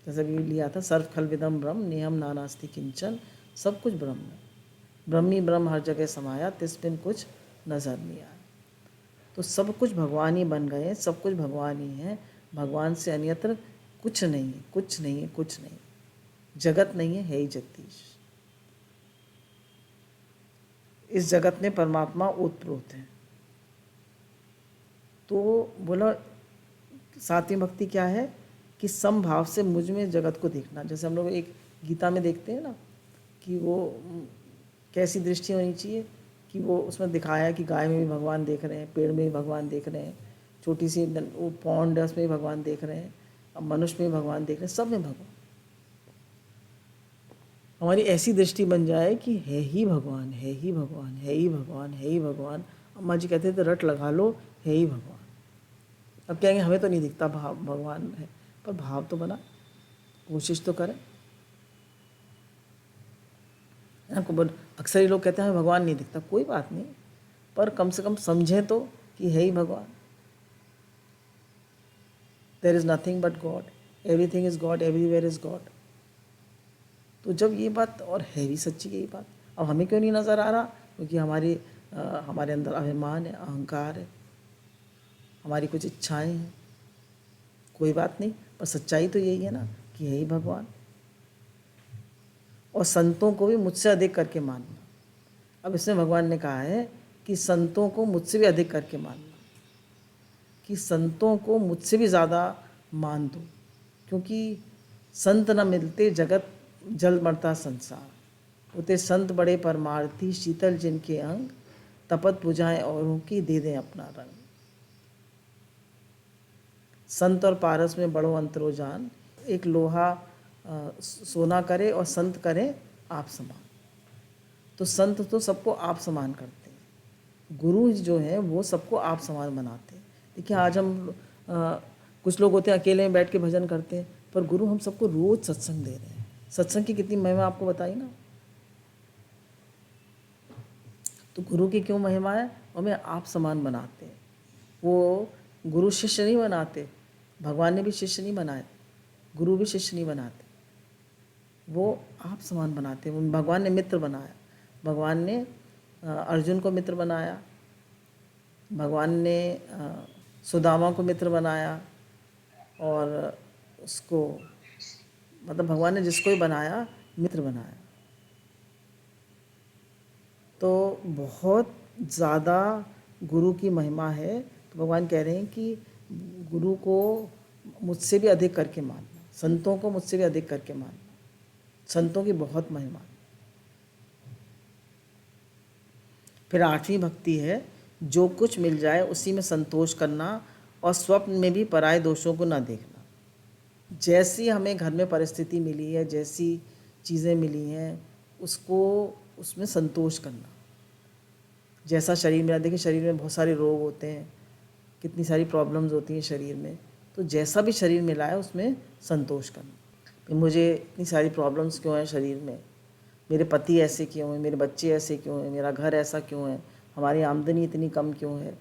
जैसे भी लिया था, सर्व खलविदम ब्रह्म नेहम नानास्ति किंचन, सब कुछ ब्रह्म है, ब्रह्म ही ब्रह्म हर जगह समाया, तिसबिन कुछ नजर नहीं आया। तो सब कुछ भगवान ही बन गए, सब कुछ भगवान ही है, भगवान से अन्यत्र कुछ नहीं है, कुछ नहीं है, कुछ नहीं, जगत नहीं है ही जगदीश। इस जगत में परमात्मा ओतप्रोत है। तो बोला सातवीं भक्ति क्या है कि समभाव से मुझ में जगत को देखना। जैसे हम लोग एक गीता में देखते हैं ना कि वो कैसी दृष्टि होनी चाहिए कि वो उसमें दिखाया है कि गाय में भी भगवान देख रहे हैं, पेड़ में भी भगवान देख रहे हैं, छोटी सी वो पौंड है उसमें भी भगवान देख रहे हैं, अब मनुष्य में भी भगवान देख रहे हैं, सब में भगवान। हमारी ऐसी दृष्टि बन जाए कि है ही भगवान, है ही भगवान, है ही भगवान, है ही भगवान। अम्मा जी कहते थे रट लगा लो, है ही भगवान। अब कहेंगे हमें तो नहीं दिखता भाव भगवान है, पर भाव तो बना, कोशिश तो करें। अक्सर ही लोग कहते हैं हमें भगवान नहीं दिखता, कोई बात नहीं, पर कम से कम समझें तो कि है ही भगवान। There is nothing but God, everything is God, everywhere is God. तो जब ये बात, और है भी सच्ची यही बात, अब हमें क्यों नहीं नज़र आ रहा? क्योंकि हमारे अंदर अभिमान है, अहंकार है, हमारी कुछ इच्छाएं हैं। कोई बात नहीं, पर सच्चाई तो यही है ना कि यही भगवान। और संतों को भी मुझसे अधिक करके मानना। अब इसमें भगवान ने कहा है कि संतों को मुझसे भी अधिक करके मानना, कि संतों को मुझसे भी ज़्यादा मान दो, क्योंकि संत न मिलते जगत जल मरता संसार, होते संत बड़े परमार्थी, शीतल जिनके अंग, तपत बुझाएं औरों की, दे दें अपना रंग। संत और पारस में बड़ो अंतरो जान, एक लोहा सोना करे और संत करे आप समान। तो संत तो सबको आप समान करते हैं, गुरु जो हैं वो सबको आप समान बनाते हैं। देखिए आज हम कुछ लोग होते हैं अकेले में बैठ के भजन करते हैं, पर गुरु हम सबको रोज सत्संग दे रहे हैं। सत्संग की कितनी महिमा आपको बताई ना। तो गुरु की क्यों महिमा है? हमें आप समान बनाते हैं। वो गुरु शिष्य नहीं बनाते, भगवान ने भी शिष्य नहीं बनाए, गुरु भी शिष्य नहीं बनाते, वो आप समान बनाते हैं। भगवान ने मित्र बनाया, भगवान ने अर्जुन को मित्र बनाया, भगवान ने सुदामा को मित्र बनाया, और उसको मतलब भगवान ने जिसको भी बनाया मित्र बनाया। तो बहुत ज़्यादा गुरु की महिमा है। तो भगवान कह रहे हैं कि गुरु को मुझसे भी अधिक करके मानना, संतों को मुझसे भी अधिक करके मानना, संतों की बहुत महिमा। फिर 8वीं भक्ति है, जो कुछ मिल जाए उसी में संतोष करना और स्वप्न में भी पराये दोषों को न देखना। जैसी हमें घर में परिस्थिति मिली है, जैसी चीज़ें मिली हैं, उसको उसमें संतोष करना। जैसा शरीर में, देखिए शरीर में बहुत सारे रोग होते हैं, कितनी सारी प्रॉब्लम्स होती हैं शरीर में, तो जैसा भी शरीर मिला है उसमें संतोष करना। कि मुझे इतनी सारी प्रॉब्लम्स क्यों हैं शरीर में, मेरे पति ऐसे क्यों हैं, मेरे बच्चे ऐसे क्यों हैं, मेरा घर ऐसा क्यों है, हमारी आमदनी इतनी कम क्यों है,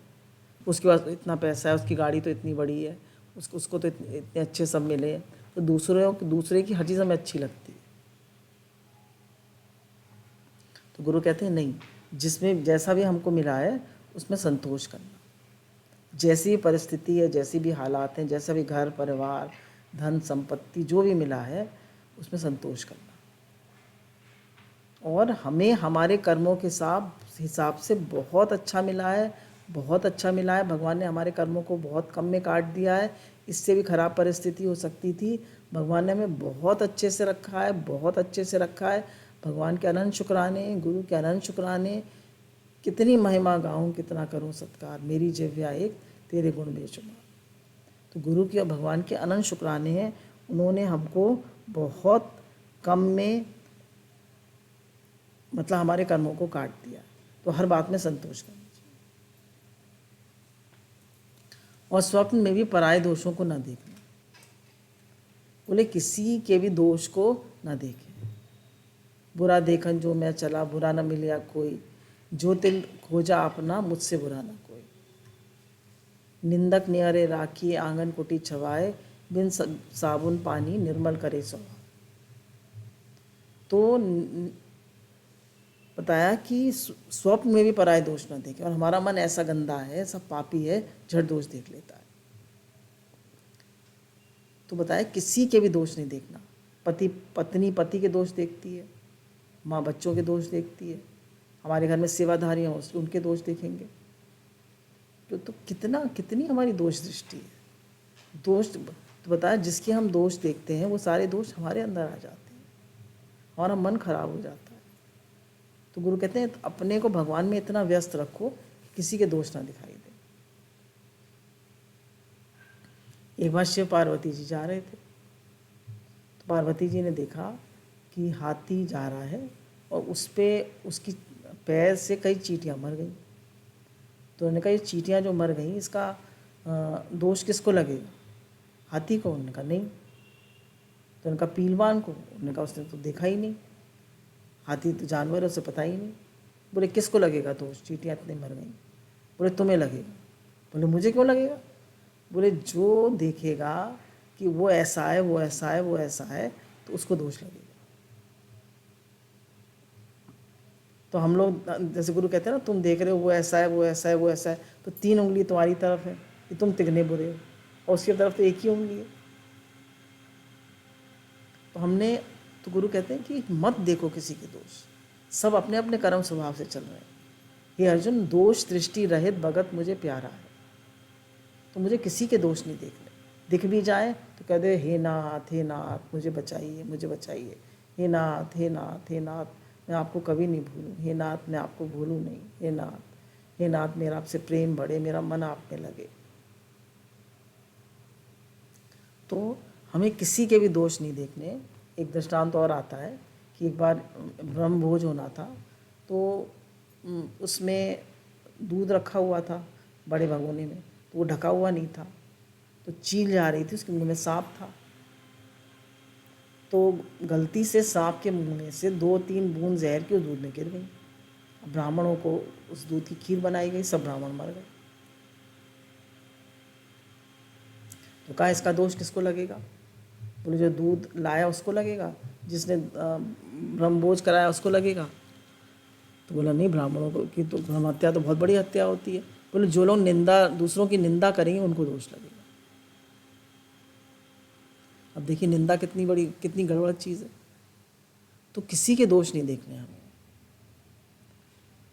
उसके पास तो इतना पैसा है, उसकी गाड़ी तो इतनी बड़ी है, उसको तो इतने अच्छे सब मिले हैं। तो दूसरे की हर चीज़ हमें अच्छी लगती है। तो गुरु कहते हैं नहीं, जिसमें जैसा भी हमको मिला है उसमें संतोष करना। जैसी भी परिस्थिति है, जैसी भी हालात हैं, जैसा भी घर परिवार धन संपत्ति जो भी मिला है उसमें संतोष करना। और हमें हमारे कर्मों के हिसाब से बहुत अच्छा मिला है, बहुत अच्छा मिला है। भगवान ने हमारे कर्मों को बहुत कम में काट दिया है। इससे भी खराब परिस्थिति हो सकती थी, भगवान ने हमें बहुत अच्छे से रखा है, बहुत अच्छे से रखा है। भगवान के अनंत शुक्राने, गुरु के अनंत शुक्राने। कितनी महिमा गाऊं, कितना करूं सत्कार, मेरी जिह्वा एक तेरे गुण बेशुमार। तो गुरु के और भगवान के अनंत शुक्राने हैं, उन्होंने हमको बहुत कम में मतलब हमारे कर्मों को काट दिया। तो हर बात में संतोष करना चाहिए। और स्वप्न में भी पराये दोषों को न देखना। बोले किसी के भी दोष को न देखें। बुरा देखन जो मैं चला, बुरा न मिलिया कोई, जो तिल खोजा अपना, मुझसे बुरा न कोई। निंदक नियरे राखी, आंगन कुटी छवाए, बिन साबुन पानी निर्मल करे स्वभाव। तो बताया कि स्वप्न में भी पराये दोष न देखें। और हमारा मन ऐसा गंदा है, सब पापी है, झट दोष देख लेता है। तो बताया किसी के भी दोष नहीं देखना। पत्नी पति के दोष देखती है, माँ बच्चों के दोष देखती है, हमारे घर में सेवाधारी हैं उनके दोष देखेंगे। तो कितनी हमारी दोष दृष्टि है। दोष तो बताया जिसके हम दोष देखते हैं वो सारे दोष हमारे अंदर आ जाते हैं, हमारा मन खराब हो जाता है। तो गुरु कहते हैं अपने को भगवान में इतना व्यस्त रखो कि किसी के दोष ना दिखाई दे। एक बार शिव पार्वती जी जा रहे थे, तो पार्वती जी ने देखा कि हाथी जा रहा है और उस पर उसकी पैर से कई चींटियाँ मर गई। तो उन्होंने कहा ये चींटियाँ जो मर गई इसका दोष किसको लगेगा, हाथी को? उन्होंने कहा नहीं। तो उनका पीलवान को? उन्होंने कहा उसने तो देखा ही नहीं, हाथी तो जानवर है, उसे पता ही नहीं। बोले किसको लगेगा दोष, चींटियाँ इतने मर गई? बोले तुम्हें लगेगा। बोले मुझे क्यों लगेगा? बोले जो देखेगा कि वो ऐसा है, वो ऐसा है, वो ऐसा है, तो उसको दोष लगेगा। तो हम लोग जैसे गुरु कहते हैं ना, तुम देख रहे हो वो ऐसा है, वो ऐसा है, वो ऐसा है, तो 3 उंगली तुम्हारी तरफ है कि तुम तिगने बुरे हो, और उसकी तरफ तो एक ही उंगली है। तो गुरु कहते हैं कि मत देखो किसी के दोष, सब अपने अपने कर्म स्वभाव से चल रहे हैं। हे अर्जुन, दोष दृष्टि रहित भगत मुझे प्यारा है। तो मुझे किसी के दोष नहीं देखने। दिख भी जाए तो कह दे हे नाथ, हे नाथ मुझे बचाइए, मुझे बचाइए, हे नाथ, हे नाथ, हे नाथ मैं आपको कभी नहीं भूलूँ, हे नाथ मैं आपको भूलूँ नहीं, हे नाथ, हे नाथ मेरा आपसे प्रेम बढ़े, मेरा मन आप में लगे। तो हमें किसी के भी दोष नहीं देखने। एक दृष्टांत और आता है कि एक बार ब्रह्मभोज होना था, तो उसमें दूध रखा हुआ था बड़े भगोने में, तो वो ढका हुआ नहीं था, तो चील जा रही थी, उसके मुंह में सांप था। तो गलती से सांप के मुंह में से 2-3 बूंद जहर की उस दूध में गिर गई। ब्राह्मणों को उस दूध की खीर बनाई गई, सब ब्राह्मण मर गए। तो कहा इसका दोष किसको लगेगा? बोले जो दूध लाया उसको लगेगा, जिसने ब्रह्मभोज कराया उसको लगेगा। तो बोला नहीं, ब्राह्मणों को की तो ब्रह्म हत्या तो बहुत बड़ी हत्या होती है। बोले जो लोग दूसरों की निंदा करेंगे उनको दोष लगेगा। अब देखिए निंदा कितनी बड़ी, कितनी गड़बड़ चीज़ है। तो किसी के दोष नहीं देखने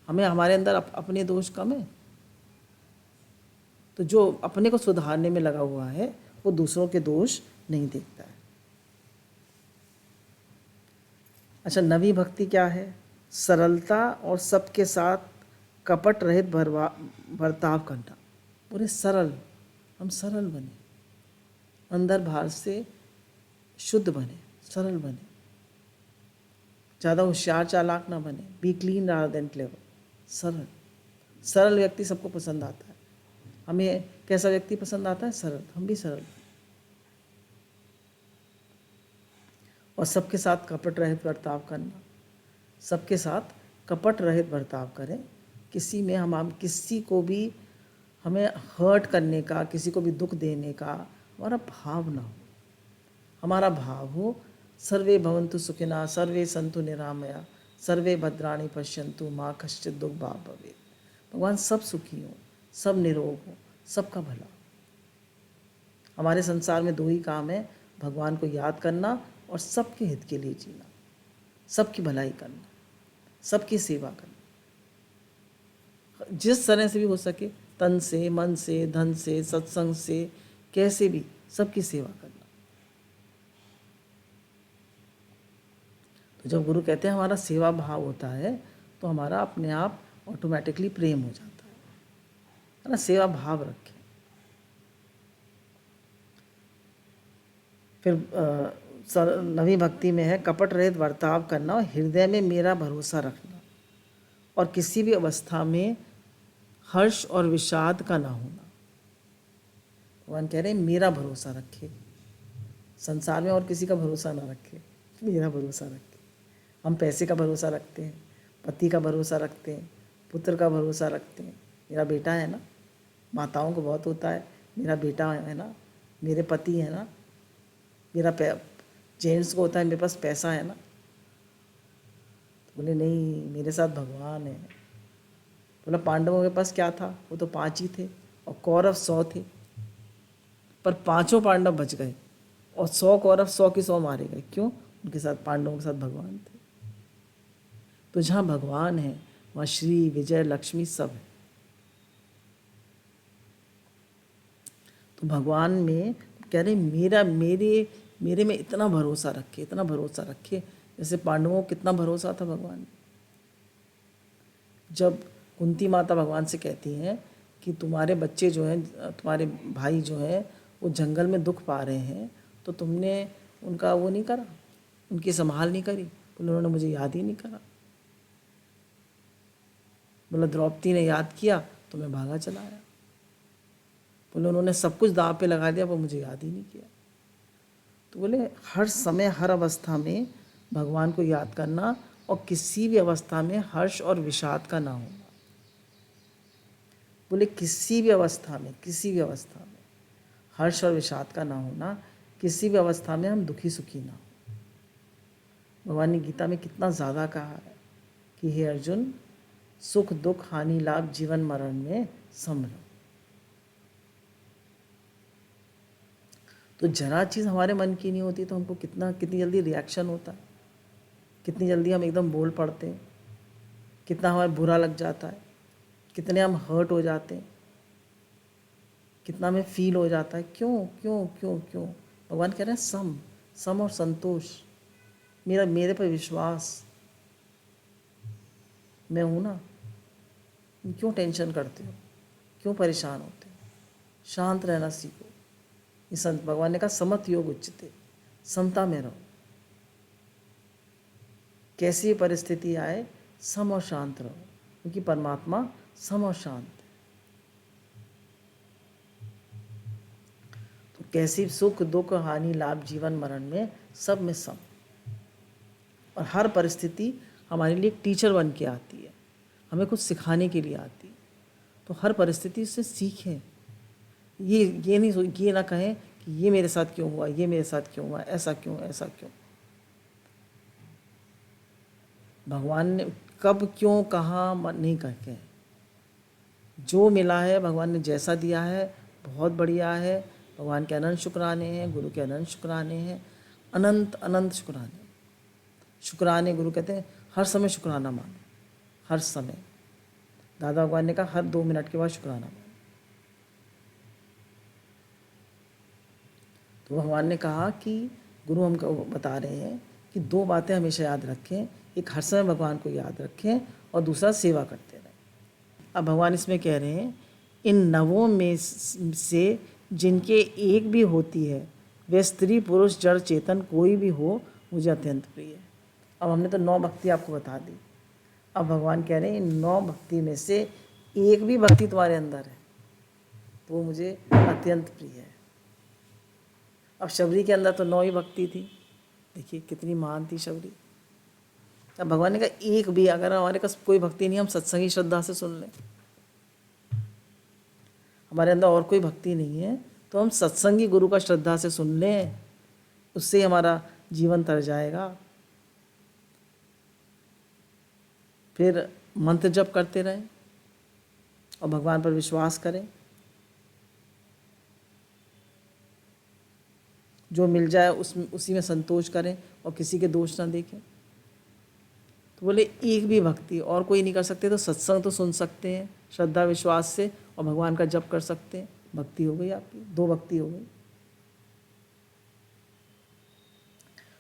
हमें, हमारे अंदर अपने दोष कम है। तो जो अपने को सुधारने में लगा हुआ है वो दूसरों के दोष नहीं देखता है। अच्छा, नवी भक्ति क्या है? सरलता और सबके साथ कपट रहित बर्ताव करना। पूरे सरल, हम सरल बने, अंदर बाहर से शुद्ध बने, सरल बने, ज़्यादा होशियार चालाक ना बने। B clean rather than clever. सरल, सरल व्यक्ति सबको पसंद आता है। हमें कैसा व्यक्ति पसंद आता है? सरल। हम भी सरल। और सबके साथ कपट रहित बर्ताव करना, सबके साथ कपट रहित बर्ताव करें। किसी में हम किसी को भी हमें हर्ट करने का, किसी को भी दुख देने का हमारा भाव ना हो। हमारा भाव हो सर्वे भवन्तु सुखिनः, सर्वे सन्तु निरामया, सर्वे भद्राणि पश्यन्तु माँ कश्चित् दुख भाग् भवेत्। भगवान सब सुखी हों, सब निरोग हों, सबका भला। हमारे संसार में दो ही काम है, भगवान को याद करना और सबके हित के लिए जीना, सबकी भलाई करना, सबकी सेवा करना, जिस तरह से भी हो सके, तन से, मन से, धन से, सत्संग से, कैसे भी सबकी सेवा करना। तो जब गुरु कहते हैं हमारा सेवा भाव होता है तो हमारा अपने आप ऑटोमेटिकली प्रेम हो जाता है ना। सेवा भाव रखें। फिर नवी भक्ति में है कपट रहित बर्ताव करना और हृदय में मेरा भरोसा रखना और किसी भी अवस्था में हर्ष और विषाद का ना होना। भगवान कह रहे हैं मेरा भरोसा रखे, संसार में और किसी का भरोसा ना रखे, मेरा भरोसा रखे। हम पैसे का भरोसा रखते हैं, पति का भरोसा रखते हैं, पुत्र का भरोसा रखते हैं। मेरा बेटा है ना, माताओं को बहुत होता है मेरा बेटा है ना, मेरे पति है ना, मेरा जेंट्स को होता है मेरे पास पैसा है ना। तो बोले नहीं, मेरे साथ भगवान है। बोला पांडवों के पास क्या था? वो तो 5 ही थे और कौरव 100 थे, पर 5 पांडव बच गए और 100 कौरव 100 के 100 मारे गए। क्यों? उनके साथ, पांडवों के साथ भगवान थे। तो जहाँ भगवान है वहाँ श्री विजय लक्ष्मी सब है। तो भगवान में कह रहे मेरे में इतना भरोसा रखे, इतना भरोसा रखे। जैसे पांडवों को कितना भरोसा था भगवान। जब कुंती माता भगवान से कहती हैं कि तुम्हारे बच्चे जो हैं, तुम्हारे भाई जो हैं वो जंगल में दुख पा रहे हैं, तो तुमने उनका वो नहीं करा, उनकी संभाल नहीं करी। बोले उन्होंने मुझे याद ही नहीं करा। बोला द्रौपदी ने याद किया तो मैं भागा चला आया। बोले उन्होंने सब कुछ दांव पे लगा दिया पर मुझे याद ही नहीं किया। तो बोले हर समय हर अवस्था में भगवान को याद करना और किसी भी अवस्था में हर्ष और विषाद का ना होना। बोले किसी भी अवस्था में हर्ष और विषाद का ना होना, किसी भी अवस्था में हम दुखी सुखी ना हो। भगवान ने गीता में कितना ज़्यादा कहा है कि हे अर्जुन, सुख दुख हानि लाभ जीवन मरण में सम रहो। तो जरा चीज़ हमारे मन की नहीं होती तो हमको कितनी जल्दी रिएक्शन होता है, कितनी जल्दी हम एकदम बोल पड़ते हैं, कितना हमें बुरा लग जाता है, कितने हम हर्ट हो जाते हैं, कितना हमें फील हो जाता है। क्यों क्यों क्यों क्यों? भगवान कह रहे हैं सम और संतोष, मेरे पर विश्वास, मैं हूँ ना। क्यों टेंशन करते हो, क्यों परेशान होते हो? शांत रहना सीखो। ये संत भगवान ने कहा समत योग उच्चते, समता में रहो। कैसी परिस्थिति आए सम और शांत रहो, क्योंकि परमात्मा सम और शांत है। तो कैसी सुख दुख हानि लाभ जीवन मरण में सब में सम। और हर परिस्थिति हमारे लिए एक टीचर बन के आती है, हमें कुछ सिखाने के लिए आती है। तो हर परिस्थिति से सीखें। ये ना कहें कि ये मेरे साथ क्यों हुआ, ये मेरे साथ क्यों हुआ, ऐसा क्यों, ऐसा क्यों। भगवान ने कब क्यों कहाँ नहीं करके, जो मिला है भगवान ने जैसा दिया है बहुत बढ़िया है। भगवान के अनंत शुक्राने हैं, गुरु के अनंत शुक्राने हैं, अनंत अनंत शुक्राने। शुक्राने गुरु कहते हैं हर समय शुक्राना मानो, हर समय। दादा भगवान ने कहा हर 2 मिनट के बाद शुक्राना मानो। तो भगवान ने कहा कि गुरु हमको बता रहे हैं कि 2 बातें हमेशा याद रखें, एक हर समय भगवान को याद रखें और दूसरा सेवा करते रहें। अब भगवान इसमें कह रहे हैं इन नवों में से जिनके एक भी होती है, वे स्त्री पुरुष जड़ चेतन कोई भी हो, मुझे अत्यंत प्रिय है। अब हमने तो 9 भक्ति आपको बता दी। अब भगवान कह रहे हैं इन 9 भक्ति में से एक भी भक्ति तुम्हारे अंदर है तो वो मुझे अत्यंत प्रिय है। अब शबरी के अंदर तो 9 ही भक्ति थी, देखिए कितनी महान थी शबरी। अब भगवान ने कहा एक भी अगर हमारे पास कोई भक्ति नहीं, हम सत्संगी श्रद्धा से सुन लें, हमारे अंदर और कोई भक्ति नहीं है तो हम सत्संगी गुरु का श्रद्धा से सुन लें, उससे हमारा जीवन तर जाएगा। फिर मंत्र जप करते रहें और भगवान पर विश्वास करें, जो मिल जाए उसी में संतोष करें और किसी के दोष ना देखें। तो बोले एक भी भक्ति और कोई नहीं कर सकते तो सत्संग तो सुन सकते हैं श्रद्धा विश्वास से और भगवान का जप कर सकते हैं, भक्ति हो गई आपकी, 2 भक्ति हो गई।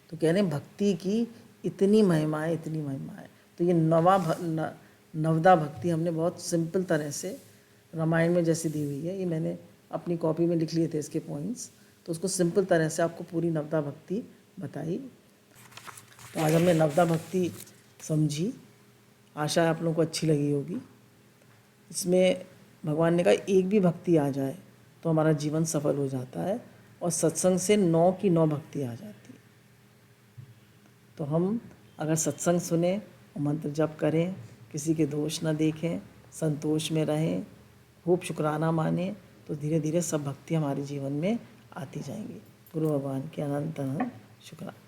तो कह रहे हैं भक्ति की इतनी महिमा है, इतनी महिमा है। तो ये नवदा भक्ति हमने बहुत सिंपल तरह से रामायण में जैसी दी हुई है, ये मैंने अपनी कॉपी में लिख लिए थे इसके पॉइंट्स, तो उसको सिंपल तरह से आपको पूरी नवदा भक्ति बताई। तो आज हमने नवदा भक्ति समझी, आशा है आप लोगों को अच्छी लगी होगी। इसमें भगवान ने कहा एक भी भक्ति आ जाए तो हमारा जीवन सफल हो जाता है और सत्संग से 9 की 9 भक्ति आ जाती है। तो हम अगर सत्संग सुने और मंत्र जप करें, किसी के दोष न देखें, संतोष में रहें, खूब शुक्राना माने, तो धीरे धीरे सब भक्ति हमारे जीवन में आती जाएंगी। गुरु भगवान के अनंत अनंत शुक्राना।